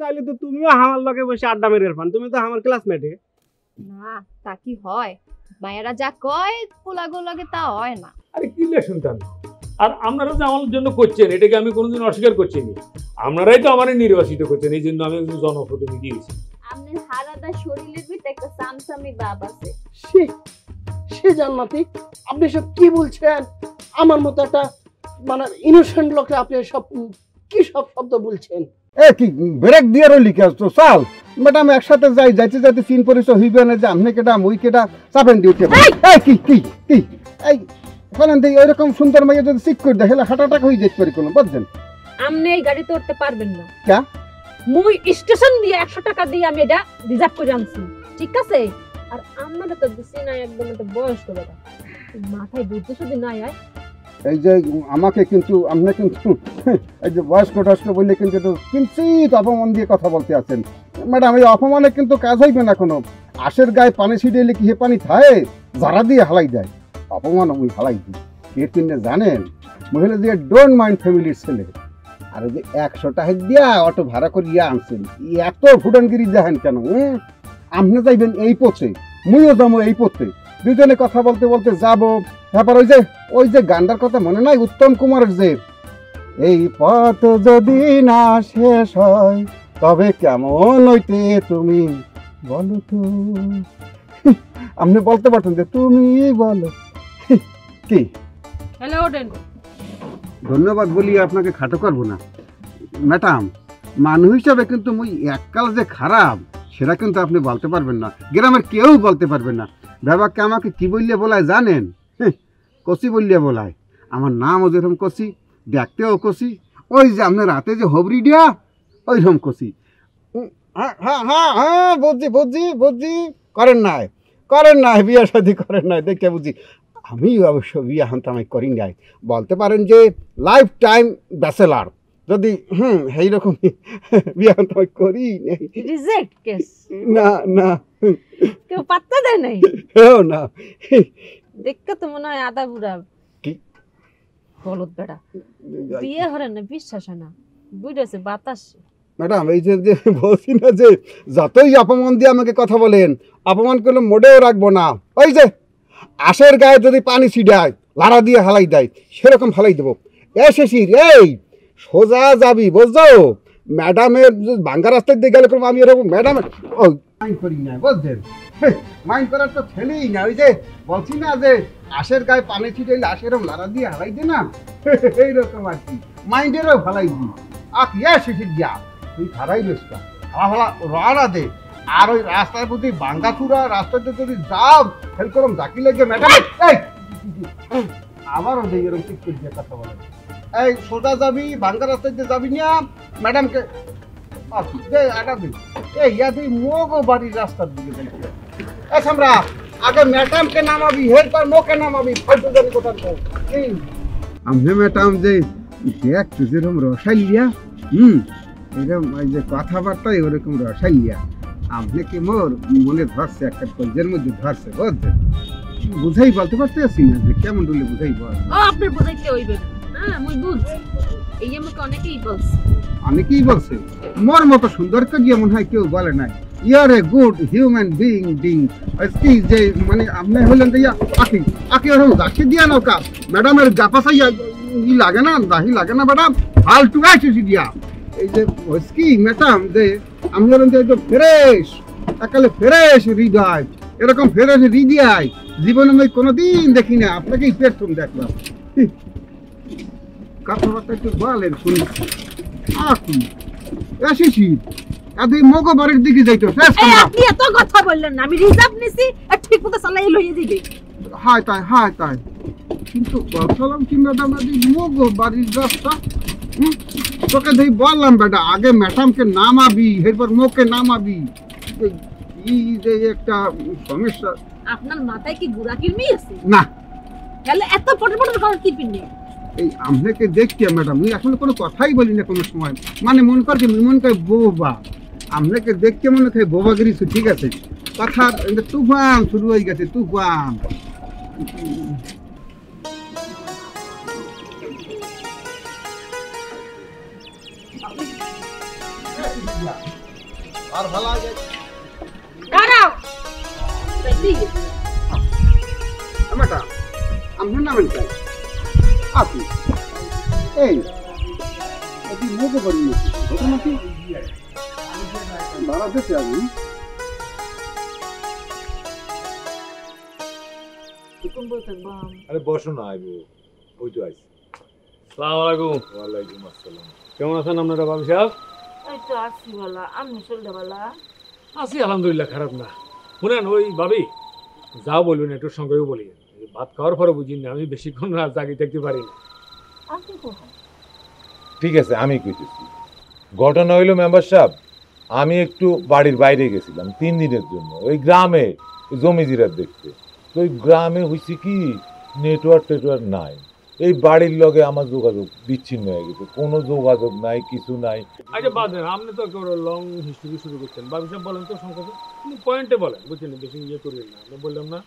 চাইলে তো তুমিও আমার লগে বসে আড্ডা মেরে পান, তুমি তো আমার ক্লাসমেটে। না তা কি হয়, মায়েরা যা কয় পোলাগো লাগে তা হয় না। আরে কি লে শুনতাম, আর আপনারা যে আমার জন্য করছেন এটাকে আমি কোনোদিন অস্বীকার করছি না। আপনারাই তো আমার নির্বাচিত করছেন, এই জন্য আমি একজন জনপ্রতিনিধি হয়েছি। আপনার হারাদা শরীরের ভিতরে একটা সামসামি ভাব আছে। সে জান্নাতি, আপনি সব কি বলছেন? আমার মতো একটা মানে ইনোসেন্ট লোকে আপনি সব কি সব শব্দ বলছেন? এ কি ব্রেক দিয়ে রইলি কে তো চল ম্যাডাম একসাথে যাই, যাইতে যাইতে চিন পরিচয় হইবে না যে আপনি কেটা মুই কেটা চাপেন ডিউটি। এই কি কি কি এই ফেলেন দিই ওইরকম সুন্দর মাইয়া যদি চিক করে দেখলে হার্ট অ্যাটাক হয়ে যেতে পারি কোনো, বুঝছেন? আপনি এই গাড়িতে উঠতে পারবেন না। ক্যা? মুই স্টেশন দিয়ে 100 টাকা দিয়ে আমি এটা রিজার্ভ করে আনছি, ঠিক আছে? আর আমরা তো দিছি না একদম একটা বয়স্ক দাদা, মাথায় বুদ্ধি শুধু নাই আয়। এই যে আমাকে কিন্তু আপনি কিন্তু এই যে বয়স্ক টয়স্ক বললে কিন্তু কিঞ্চিত অপমান দিয়ে কথা বলতে আছেন ম্যাডাম। এই অপমানে কিন্তু কাজ হইবে না কোনো। আশের গায়ে পানি ছিটিয়ে কি হে পানি থাকে? যারা দিয়ে হালাই দেয় অপমান আমি হালাই দিই। কে কিনে জানেন, মহিলা দিয়ে ডোন্ট মাইন্ড ফ্যামিলির ছেলে। আর যে 100 টাকা দিয়া অটো ভাড়া করে ইয়ে আনছেন, এত ফুটানগিরি দেখেন কেন? আপনি যাইবেন এই পথে, মুইও যাবো এই পথে, দুজনে কথা বলতে বলতে যাবো। তারপর ওই যে গানটার কথা মনে নাই উত্তম কুমারের, যে এই পথ যদি না শেষ হয় তবে কেমন হইতে তুমি বলো তো। আপনি বলতে পারতেন যে তুমি বলো কি? হ্যালো ওঠেন। ধন্যবাদ বলি আপনাকে খাটো করবো না ম্যাডাম। মানুষ হিসাবে কিন্তু মুই এককাল যে খারাপ সেটা কিন্তু আপনি বলতে পারবেন না, গ্রামের কেউ বলতে পারবেন না। বাবাকে আমাকে কি বললে বলায় জানেন? কষি বললে বলায়। আমার নামও যেরকম কষি, দেখতেও কষি, ওই যে আপনার রাতে যে হবরি দিয়া ওইরকম কষি। হ্যাঁ হ্যাঁ হ্যাঁ হ্যাঁ বুঝছি বুঝছি বুঝছি, করেন নাই বিয়ে শাদি করেন নাই দেখে বুঝি। আমি অবশ্য বিয়ে হান্তামাই করি নাই, বলতে পারেন যে লাইফ টাইম ব্যাচেলার। যদি এইরকম বিয়ে হান্তামাই করি নাই। Reject case? না না, কেউ পাত্তা দেয় নাই? না দেখতে তো মনে হয় আদা বুড়া কি বলদ বেড়া। বিয়ে হরে না বিশ্বাস হয় না, বুঝেছে বাতাস। ম্যাডাম এই যে বলছি না যে যতই অপমান দিয়ে আমাকে কথা বলেন, অপমান করলে মোটেও রাখবো না। ওই যে আশের গায়ে যদি পানি ছিটায় লাড়া দিয়ে হালাই দেয় সেরকম হালাই দেবো। শিশির এই সোজা যাবি বুঝছো? ম্যাডামের ভাঙ্গা রাস্তায় দিয়ে গেলে আমি এরকম ম্যাডামের মাইন্ড করি না, বুঝছেন? মাইন্ড করার তো ছেলেই না। ওই যে বলছি না যে আশের গায়ে পানি ছিটাইলে আশের লাড়া দিয়ে হালাই দে না, এইরকম আর কি মাইন্ডেরও হালাই দিই। আখ শিশির যা তুই খারাই বেসটা হালা রানা দে। আর ওই রাস্তার প্রতি ভাঙ্গা চূড়া রাস্তাতে যদি যাও সেরকম জাকি লেগে ম্যাডাম আবারও যে এরকম ঠিক করে দিয়ে কথা বলে। এই সোজা যাবি ভাঙ্গা রাস্তায় যাবি না ম্যাডামকে বাড়ির রাস্তার দিকে যাইতে। আমরা আগে ম্যাডামকে নামাবি, এরপর মোকে নামাবি। আমি ম্যাডাম যে দেখ তুই যেরকম রসাইলিয়া, এরকম ওই যে কথাবার্তাই ওরকম রসাইলিয়া। আপনি কি মোর মনে ধরছে, একটা কলজের মধ্যে ধরছে, বুঝছেন? বুঝাই বলতে পারতেছি না যে কেমন বললে বুঝাই বল। আপনি বুঝাইতে হইবে না। হ্যাঁ মুই বুঝছি, এই আমাকে অনেকেই বলছে। মোর মতো সুন্দর করিয়া মনে হয় কেউ বলে নাই। Your a good human being. কি যে মানে আপনি হলেন যে আকি ওরকম দাখি দিয়া নৌকা ম্যাডামের জাপাসাইয়া ই লাগে না, দাহি লাগে না ম্যাডাম, ফালতু আসেছি দিয়া। এই যে কি ম্যাডাম যে আমি হলেন যে একদম ফ্রেশ, একালে ফ্রেশ হৃদয়, এরকম ফ্রেশ হৃদয় জীবনে আমি কোনোদিন দেখি না, আপনাকেই প্রথম দেখলাম। কথাবার্তা একটু বলেন শুনি। এসেছি আপনি মগো বাড়ির দিকে যাইতো। আপনি এত কথা বললেন না, আমি রিজার্ভ নিছি আর ঠিক মতো চালাই লইয়ে দিবি। হাই তাই কিন্তু বলছিলাম কি ম্যাডাম মগো বাড়ির রাস্তা তোকে দেখি বললাম বেটা আগে ম্যাডামকে নামাবি এরপর মোকে নামাবি। এই যে একটা সমস্যা। আপনার মাথায় কি গুড়া কিরমি আছে? না তাহলে এত পটর পটর করে কি পিননি? এই আপনাকে দেখছি ম্যাডাম, আমি আসলে কোনো কথাই বলি না কোনো সময়, মানে মন করছে মন করে বোবা। আপনাকে দেখতে মনে হয় বোবাগিরি, ঠিক আছে? কথা তুফান শুরু হয়ে গেছে, তুফান। আর ভালো আগে দাঁড়াও ম্যাডাম আপনার নামেন চাই আপনি এই আপনি মুখে করি ঘটনা কি দাঁড়াতে চাই আমি আরে বসো না আইবো ওই তো আইছি সালাম আলাইকুম। ওয়ালাইকুম আসসালাম। কেমন আছেন আপনারা বাবু সাহেব? এই তো আসি বলা আমি চলতে বলা আছি আলহামদুলিল্লাহ, খারাপ না। শুনেন ওই ভাবি যাও বলবেন একটু সঙ্গেও বলি, ভাত খাওয়ার পরে বুঝি না আমি বেশিক্ষণ রাত জাগিয়ে থাকতে পারি না। আপনি কোথায়? ঠিক আছে আমি কইতেছি। ঘটনা হইলো মেম্বার সাহেব, আমি একটু বাড়ির বাইরে গেছিলাম 3 দিনের জন্য ওই গ্রামে জমি জিরাত দেখতে। তো ওই গ্রামে হয়েছে কি নেটওয়ার্ক নাই, এই বাড়ির লগে আমার যোগাযোগ বিচ্ছিন্ন হয়ে গেছে, কোনো যোগাযোগ নাই, কিছু নাই। আচ্ছা বাদ দেন, আপনি তো একেবারে লং হিস্ট্রি শুরু করছেন। বাবু সাহেব বলেন তো সংক্ষেপে, কিন্তু পয়েন্টে বলেন, বুঝছেন, বেশি ইয়ে করিলেন না। আমি বললাম না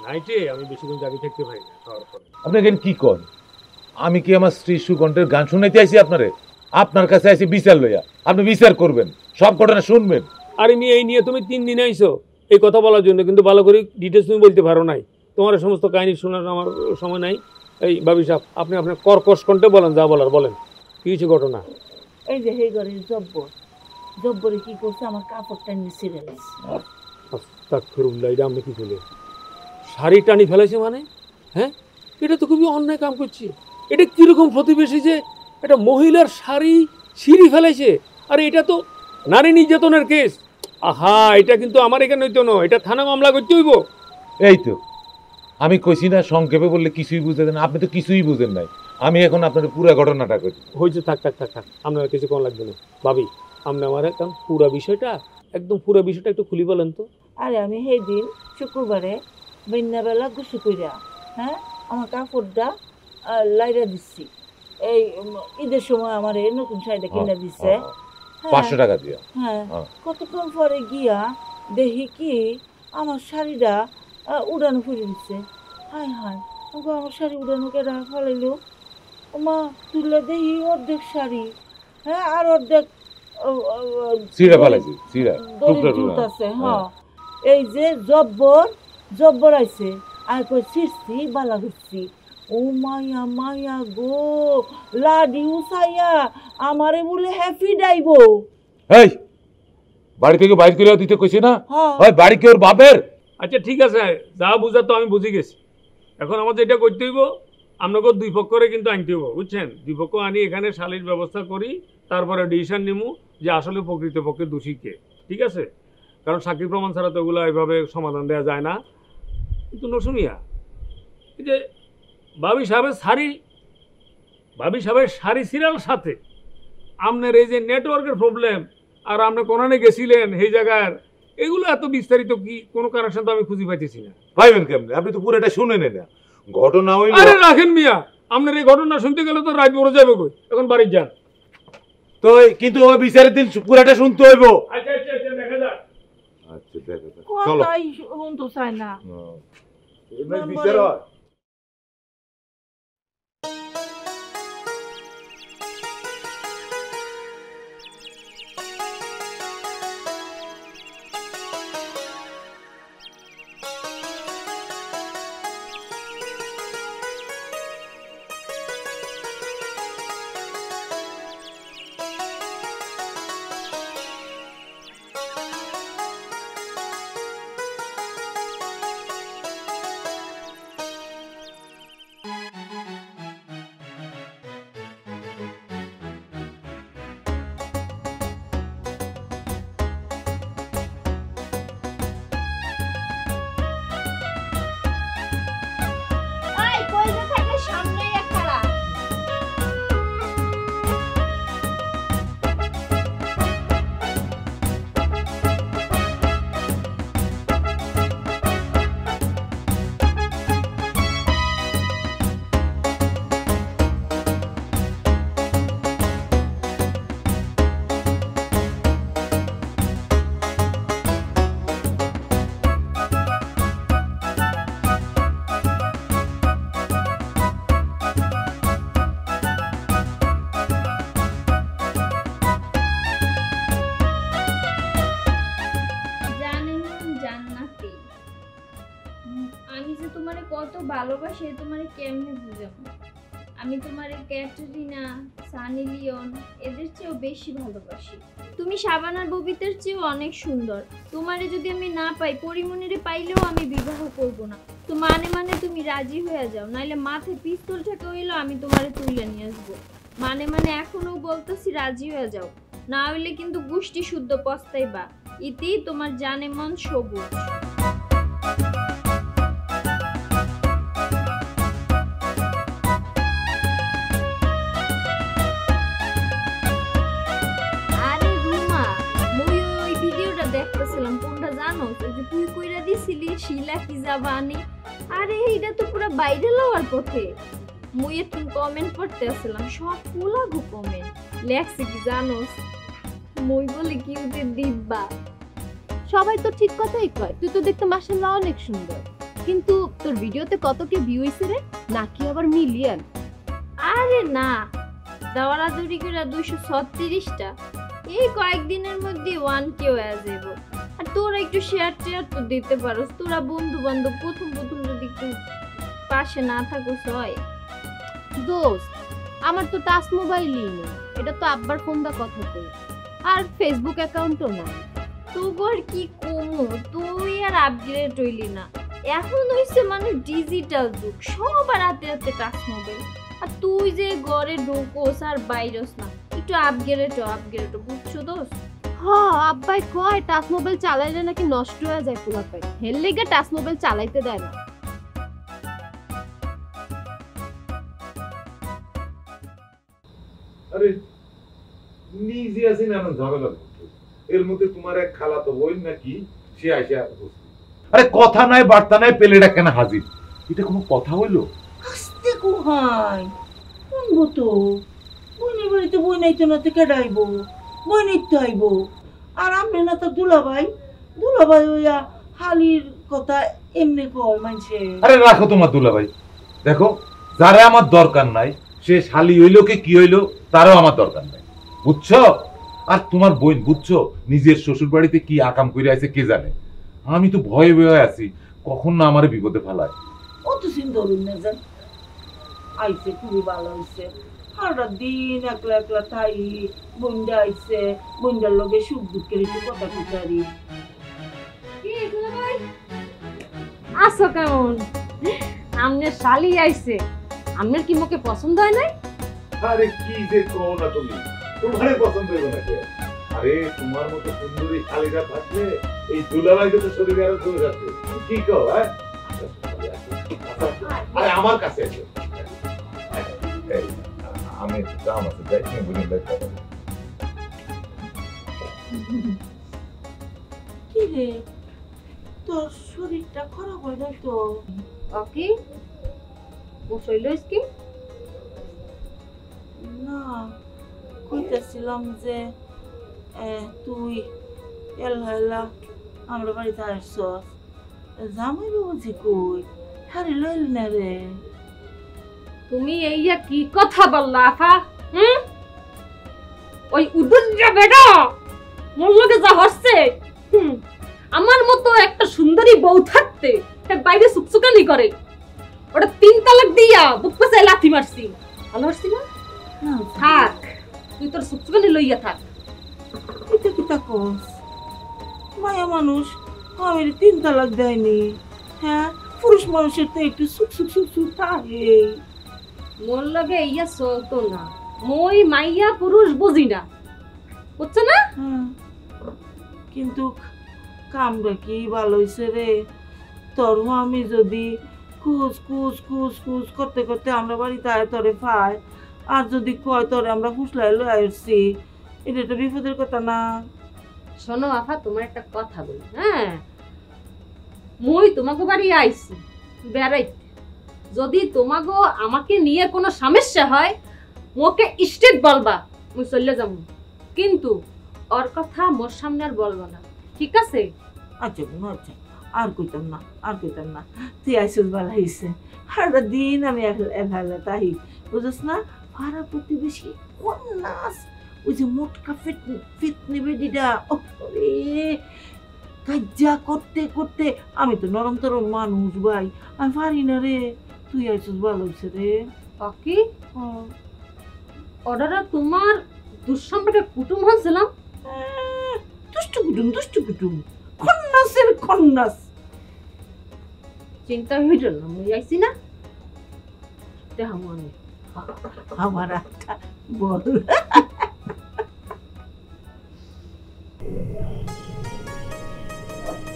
নাইটে আমি বেশিক্ষণ জাগিয়ে থাকতে পারি না খাওয়ার পরে। আপনি এখানে কি করেন? আমি কি আমার স্ত্রী সুকণ্ঠের গান শুনাইতে আইছি আপনারে? আপনার কাছে আইছি বিচার লইয়া, আপনি বিচার করবেন, সব ঘটনা শুনবেন। আর আমি এই নিয়ে তুমি 3 দিন আইছো এই কথা বলার জন্য, কিন্তু ভালো করে ডিটেলস তুমি বলতে পারো নাই। তোমার এই সমস্ত কাহিনী শোনার আমার সময় নাই। এই বাবি সাহেব আপনি আপনার কর্কশ কণ্ঠে বলেন, যা বলার বলেন, কি কিছু ঘটনা। এই যে সেই ঘরে জব্বরে কি করছে, আমার কাপড়টা নিচে গেছে। আস্তাগফিরুল্লাহ, এটা আপনি কি করলেন? শাড়ি টানি ফেলেছে মানে? হ্যাঁ, এটা তো খুবই অন্যায় কাম করছি। এটা কিরকম প্রতিবেশী যে একটা মহিলার শাড়ি ছিঁড়ি ফেলেছে, আর এটা তো নারী নির্যাতনের কেস। আহা, এটা কিন্তু আমার এখানে হইতো না, এটা থানা মামলা করতে হইব। এই তো আমি কইছি না সংক্ষেপে বললে কিছুই বুঝতে না, আপনি তো কিছুই বুঝেন নাই। আমি এখন আপনার পুরো ঘটনাটা কই। হয়েছে, থাক থাক থাক থাক, আপনার কিছু কোন লাগবে না। ভাবি আপনি আমার একদম পুরো বিষয়টা একটু খুলি বলেন তো। আরে আমি সেই দিন শুক্রবারে বেলা গুছু কইরা, হ্যাঁ, আমার কাপড়টা লাইরা দিচ্ছি। এই ঈদের সময় আমার এই নতুন শাড়িটা কিনে দিচ্ছে, 500 টাকা দিয়া। হ্যাঁ, হ্যাঁ। কতক্ষণ পরে গিয়া দেখি কি আমার শাড়িটা উড়ানো ফুরে দিচ্ছে। হায় হায়, ওগো আমার শাড়ি উড়ানো কেডা ফেলাইলো? মা তুলে দেখি অর্ধেক শাড়ি, হ্যাঁ, আর অর্ধেক সিরা ফেলাইছি, সিরা দড়ি টুকরা জুত টুকরা। আছে। হ্যাঁ, এই যে জব্বর আইছে, আর কই ছিড়ছি বালা করছি। ও মায়া মায়া গো, লাডি উসাইয়া আমারে বলে হ্যাপি ডাইব। এই বাড়ি থেকে বাইর করে দিতে কইছি না? হ্যাঁ, ওই বাড়ি কি ওর বাপের? আচ্ছা ঠিক আছে, যা বুঝা তো আমি বুঝে গেছি। এখন আমাদের এটা করতে হইব, আপনাকে 2 পক্ষরে কিন্তু আনতে হইব, বুঝছেন। 2 পক্ষ আনি এখানে শালীর ব্যবস্থা করি, তারপরে ডিসিশন নিমু যে আসলে প্রকৃতপক্ষে দোষী কে। ঠিক আছে, কারণ সাক্ষী প্রমাণ ছাড়া তো ওগুলো এইভাবে সমাধান দেওয়া যায় না। কিন্তু নসুমিয়া, এই যে ভাবি সাহেবের শাড়ি সিরিয়াল সাথে আপনার এই যে নেটওয়ার্কের প্রবলেম, আর আপনি কোনানে গেছিলেন সেই জায়গার, এগুলো এত বিস্তারিত কি কোনো কানেকশন তো আমি খুঁজে পাইতেছি না। ভাইবেন কেমনে? আপনি তো পুরোটা শুনে নেন না। ঘটনা হইলো, আরে রাখেন মিয়া, আপনার এই ঘটনা শুনতে গেলে তো রাত বড় যাবে কই, এখন বাড়ি যান। তো কিন্তু ওই বিচারের দিন পুরোটা শুনতে হইব। আচ্ছা আচ্ছা আচ্ছা, দেখা যাক। আচ্ছা দেখো, চলো। কথাই শুনতে চায় না। এবার বিচার হয়। ভালোবাসি তোমারে কেমনে বুঝাবো? আমি তোমারে ক্যাটরিনা, সানি লিওন এদের চেয়েও বেশি ভালোবাসি। তুমি শাবানার ববিতার চেয়েও অনেক সুন্দর। তোমারে যদি আমি না পাই, পরিমণিরে পাইলেও আমি বিবাহ করব না। তো মানে মানে তুমি রাজি হয়ে যাও, নাইলে মাথায় পিস্তল ঠেকে হইলো আমি তোমারে তুলে নিয়ে আসবো। মানে মানে এখনো বলতেছি রাজি হয়ে যাও, না হইলে কিন্তু গোষ্ঠী শুদ্ধ পস্তাইবা। ইতি তোমার জানে মন সবুজ। আরে রুমা, মুই ওই ভিডিওটা দেখতেছিলাম, কোনটা জানো? ওই যে তুই কইরা দিছিলি শিলা কি জাবানি। আরে এইটা তো পুরো ভাইরাল হওয়ার পথে। মুই এখন কমেন্ট পড়তে আসলাম, সব ফুলাগো কমেন্ট লেখছে কি জানোস? মুই বলে কি উঠে দিব্বা। সবাই তো ঠিক কথাই কয়, তুই তো দেখতে মাশাআল্লাহ অনেক সুন্দর, কিন্তু তোর ভিডিওতে কত কে ভিউ হইছে রে? নাকি আবার মিলিয়ন? আরে না, দৌড়াদৌড়ি করে 236টা। এই কয়েকদিনের মধ্যে 1K হয়ে যাব। আর তোরা একটু শেয়ার টেয়ার তো দিতে পারোস, তোরা বন্ধু বান্ধব প্রথম প্রথম যদি একটু পাশে না থাকোস হয়। দোস্ত, আমার তো টাচ মোবাইলই নেই, এটা তো আব্বার ফোন দা কথা কই, আর ফেসবুক অ্যাকাউন্টও নাই। তোর কি কমু, তুই আর আপগ্রেড হইলি না। এখন হইছে মানে ডিজিটাল যুগ, সবার হাতে হাতে টাচ মোবাইল। আর তুই যে ঘরে ঢোকোস আর বাইরস না, একটু আপগ্রেড বুঝছো দোস্ত? হ্যাঁ, আব্বাই কয় টাচ মোবাইল চালাইলে নাকি নষ্ট হয়ে যায় পুরাটাই, হের লেগে টাচ মোবাইল চালাইতে দেয় না। আরে নিজে আছি না ঝামেলা করতে। এর মধ্যে তোমার এক খালাতো বোন নাকি সে আইসা উপস্থিত। আরে কথা নাই বার্তা নাই, পেলেটা কেন হাজির? এটা কোনো কথা হইলো? আস্তে কোহাই শুনবো তো। বোনের বাড়িতে বই নাইতো না তো কেডা আইবো? বই নিতে আইবো। আর আমি না তো দুলাভাই হইয়া হালির কথা এমনি কয় মানছে। আরে রাখো তোমার দুলাভাই। দেখো, যারা আমার দরকার নাই সে শালি হইলো কি হইলো তারও আমার দরকার নাই, বুঝছো? আর তোমার বোন বুঝছো নিজের শ্বশুর বাড়িতে কি আকাম করে আছে কে জানে। আমি তো ভয়ে ভয়ে আছি কখন না আমার বিপদে ফেলায়। অত চিন্তা করুন না, যান আইসে খুবই ভালো হয়েছে। সারা দিন একলা একলা থাই, বন্ডা আইসে, বন্ডার লগে সুখ দুঃখের একটু কথা কুটারি। আছো কেমন? আমনের শালি আইছে, আমনের কি মোকে পছন্দ হয় নাই? আরে কি যে কও না তুমি, তোমারে পছন্দ হইব না কে? আরে তোমার মতো সুন্দরী শালিরা থাকলে এই দুলাভাই তো শরীরে আরো জোর আছে। কি কও? হ্যাঁ, আরে আমার কাছে এসো। এই, আমি একটু কাম আছে, দেখি বুঝে দেখতে পাবো। কি রে, তোর শরীরটা খারাপ হয় নাই তো? ওকে, ও শৈলস কি? না, কইতেছিলাম যে তুই এলা আমরা বাড়িতে আসছস, জামাই বাবুজি কই? হারি লইল না রে। তুমি এইয়া কি কথা বললা আফা? ওই উদুল্লা বেটা মোর লগে যা হচ্ছে, আমার মতো একটা সুন্দরী বউ থাকতে বাইরে সুকসুকানি করে, ওটা 3 তালাক দিয়া বুক পাশে লাথি মারছি। ভালো হচ্ছি না? থাক, তুই তোর সুকসুকানি লইয়া থাক। এটা কি তাকস? মায়া মানুষ আমার 3 তালাক দেয়নি। হ্যাঁ, পুরুষ মানুষের তো একটু সুখ সুখ সুখ সুখ থাকে। মোর লগে ইয়া চলতো না, মই মাইয়া পুরুষ বুঝি না, বুঝছো না? কিন্তু কামটা কি ভালো হয়েছে রে। তোর আমি যদি খুঁজ খুঁজ খুঁজ খুঁজ করতে করতে আমরা বাড়িতে আয় তোরে পাই, আর যদি কয় তোরে আমরা ফুসলাই লই আসছি, এটা তো বিপদের কথা না। শোনো আফা, তোমার একটা কথা বলি। হ্যাঁ, মই তোমাকে বাড়ি আইছি বেড়াইতে, যদি তোমাকে আমাকে নিয়ে কোনো সমস্যা হয় মোকে স্ট্রেট বলবা, মুই চলে যাব, কিন্তু ওর কথা মোর সামনে আর বলবো না, ঠিক আছে? আচ্ছা বোন, আচ্ছা, আর কইতাম না। তুই আইসুস ভালো হয়েছে। সারা দিন আমি এলা তাই, বুঝছ না? পাড়া প্রতিবেশী কোন নাচ, ওই যে মোটকা ফিট নেবে দিদা, রে কাজা করতে করতে আমি তো নরম তরম মানুষ ভাই, আমি পারি না রে। তুই আইছিস ভালো হয়েছে রে। কাকি অর্ডারটা তোমার দুঃসম্পর্কে কুটুম হয়েছিলাম। দুষ্টু কুটুম খন্নাসের খন্নাস। চিন্তা হইল না, মুই আইছি না দেহ মনে আমার একটা বল।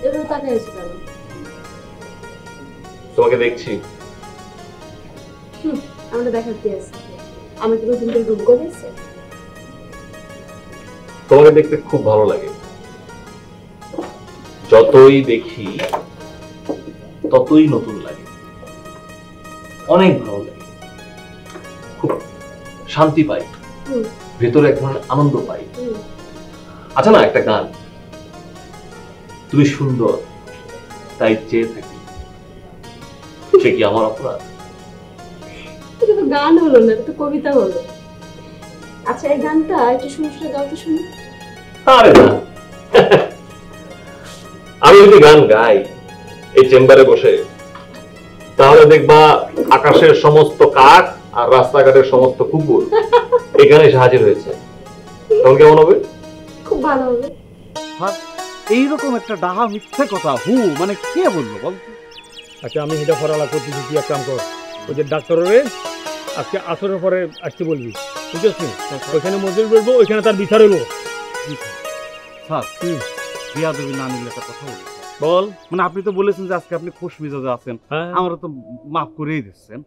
এবার তাকে আইছি কেন? তোমাকে দেখছি। আমরা দেখাতে আসি আমি কি তুমি রূপ করেছে তোমাকে দেখতে খুব ভালো লাগে, যতই দেখি ততই নতুন লাগে, অনেক ভালো লাগে, খুব শান্তি পাই, ভেতরে এক ধরনের আনন্দ পাই। আচ্ছা না, একটা গান, তুমি সুন্দর তাই চেয়ে থাকি, সে কি আমার অপরাধ? এটা তো গান হলো না, এটা তো কবিতা হলো। আচ্ছা এই গানটা একটু শুনে শুনে গাও তো শুনি। আরে না, আমি যদি গান গাই এই চেম্বারে বসে, তাহলে দেখবা আকাশের সমস্ত কাক আর রাস্তাঘাটের সমস্ত কুকুর এখানে এসে হাজির হয়েছে। তখন কেমন হবে? খুব ভালো হবে। এইরকম একটা ডাহা মিথ্যে কথা মানে কে বললো বলতো? আচ্ছা আমি এটা ফরালা করতেছি, তুই এক কাম কর, ওই যে ডাক্তারের আজকে আসরের পরে আসতে বলবি, বুঝছিস নি? ওইখানে মজুরি বলবো, ওইখানে তার বিচার হইব। স্যার বিয়া দেবী না নিলে একটা কথা বলি। বল। মানে আপনি তো বলেছেন যে আজকে আপনি খুশ মেজাজে আছেন, হ্যাঁ আমারও তো মাফ করেই দিচ্ছেন।